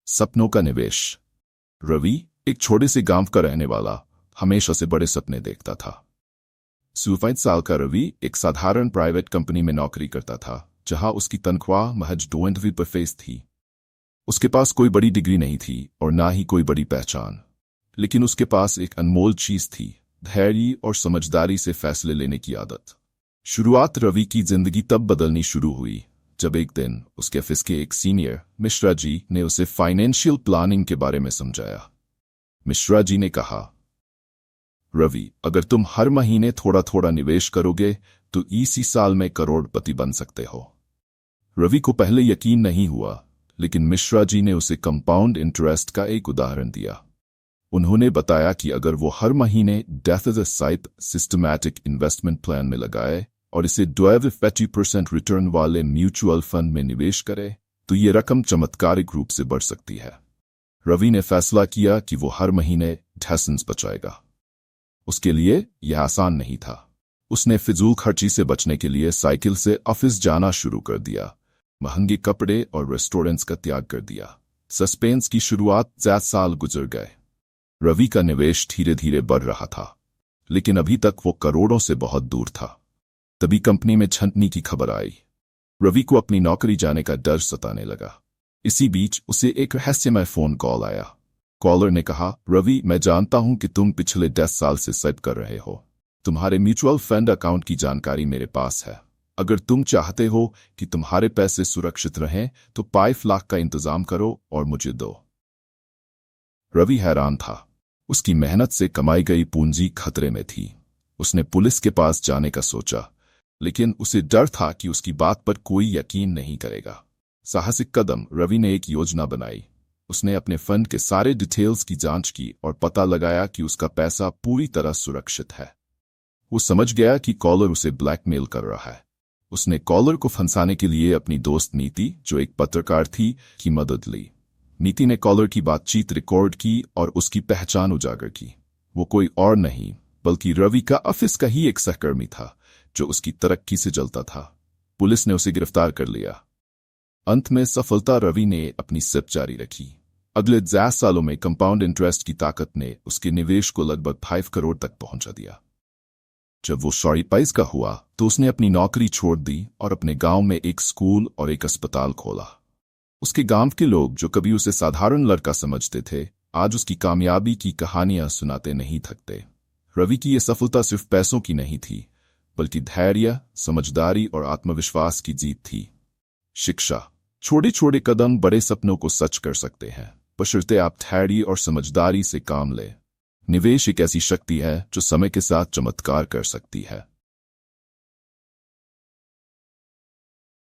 सपनों का निवेश। रवि एक छोटे से गांव का रहने वाला हमेशा से बड़े सपने देखता था। 27 साल का रवि एक साधारण प्राइवेट कंपनी में नौकरी करता था, जहां उसकी तनख्वाह महज 2% थी। उसके पास कोई बड़ी डिग्री नहीं थी और ना ही कोई बड़ी पहचान, लेकिन उसके पास एक अनमोल चीज थी, धैर्य और समझदारी से फैसले लेने की आदत। शुरुआत रवि की जिंदगी तब बदलनी शुरू हुई जब एक दिन उसके ऑफिस के एक सीनियर मिश्रा जी ने उसे फाइनेंशियल प्लानिंग के बारे में समझाया। मिश्रा जी ने कहा, रवि, अगर तुम हर महीने थोड़ा थोड़ा निवेश करोगे तो इसी साल में करोड़पति बन सकते हो। रवि को पहले यकीन नहीं हुआ, लेकिन मिश्रा जी ने उसे कंपाउंड इंटरेस्ट का एक उदाहरण दिया। उन्होंने बताया कि अगर वो हर महीने डेथ as a SIP systematic investment plan में लगाए और इसे 12% रिटर्न वाले म्यूचुअल फंड में निवेश करे तो ये रकम चमत्कारिक रूप से बढ़ सकती है। रवि ने फैसला किया कि वो हर महीने $10 बचाएगा। उसके लिए यह आसान नहीं था। उसने फिजूल खर्ची से बचने के लिए साइकिल से ऑफिस जाना शुरू कर दिया, महंगे कपड़े और रेस्टोरेंट्स का त्याग कर दिया। सस्पेंस की शुरुआत 7 साल गुजर गए। रवि का निवेश धीरे धीरे बढ़ रहा था, लेकिन अभी तक वो करोड़ों से बहुत दूर था। तभी कंपनी में छंटनी की खबर आई। रवि को अपनी नौकरी जाने का डर सताने लगा। इसी बीच उसे एक रहस्यमय फोन कॉल आया। कॉलर ने कहा, रवि, मैं जानता हूं कि तुम पिछले 10 साल से सेट कर रहे हो। तुम्हारे म्यूचुअल फंड अकाउंट की जानकारी मेरे पास है। अगर तुम चाहते हो कि तुम्हारे पैसे सुरक्षित रहें तो 5 लाख का इंतजाम करो और मुझे दो। रवि हैरान था। उसकी मेहनत से कमाई गई पूंजी खतरे में थी। उसने पुलिस के पास जाने का सोचा, लेकिन उसे डर था कि उसकी बात पर कोई यकीन नहीं करेगा। साहसिक कदम रवि ने एक योजना बनाई। उसने अपने फंड के सारे डिटेल्स की जांच की और पता लगाया कि उसका पैसा पूरी तरह सुरक्षित है। वो समझ गया कि कॉलर उसे ब्लैकमेल कर रहा है। उसने कॉलर को फंसाने के लिए अपनी दोस्त नीति, जो एक पत्रकार थी, की मदद ली। नीति ने कॉलर की बातचीत रिकॉर्ड की और उसकी पहचान उजागर की। वो कोई और नहीं बल्कि रवि का ऑफिस का ही एक सहकर्मी था, जो उसकी तरक्की से जलता था। पुलिस ने उसे गिरफ्तार कर लिया। अंत में सफलता रवि ने अपनी सिप जारी रखी। अगले 10 सालों में कंपाउंड इंटरेस्ट की ताकत ने उसके निवेश को लगभग 5 करोड़ तक पहुंचा दिया। जब वो 40 का हुआ तो उसने अपनी नौकरी छोड़ दी और अपने गांव में एक स्कूल और एक अस्पताल खोला। उसके गांव के लोग, जो कभी उसे साधारण लड़का समझते थे, आज उसकी कामयाबी की कहानियां सुनाते नहीं थकते। रवि की यह सफलता सिर्फ पैसों की नहीं थी, बल्कि धैर्य, समझदारी और आत्मविश्वास की जीत थी। शिक्षा। छोटे छोटे कदम बड़े सपनों को सच कर सकते हैं, बशर्ते आप धैर्य और समझदारी से काम लें। निवेश एक ऐसी शक्ति है जो समय के साथ चमत्कार कर सकती है।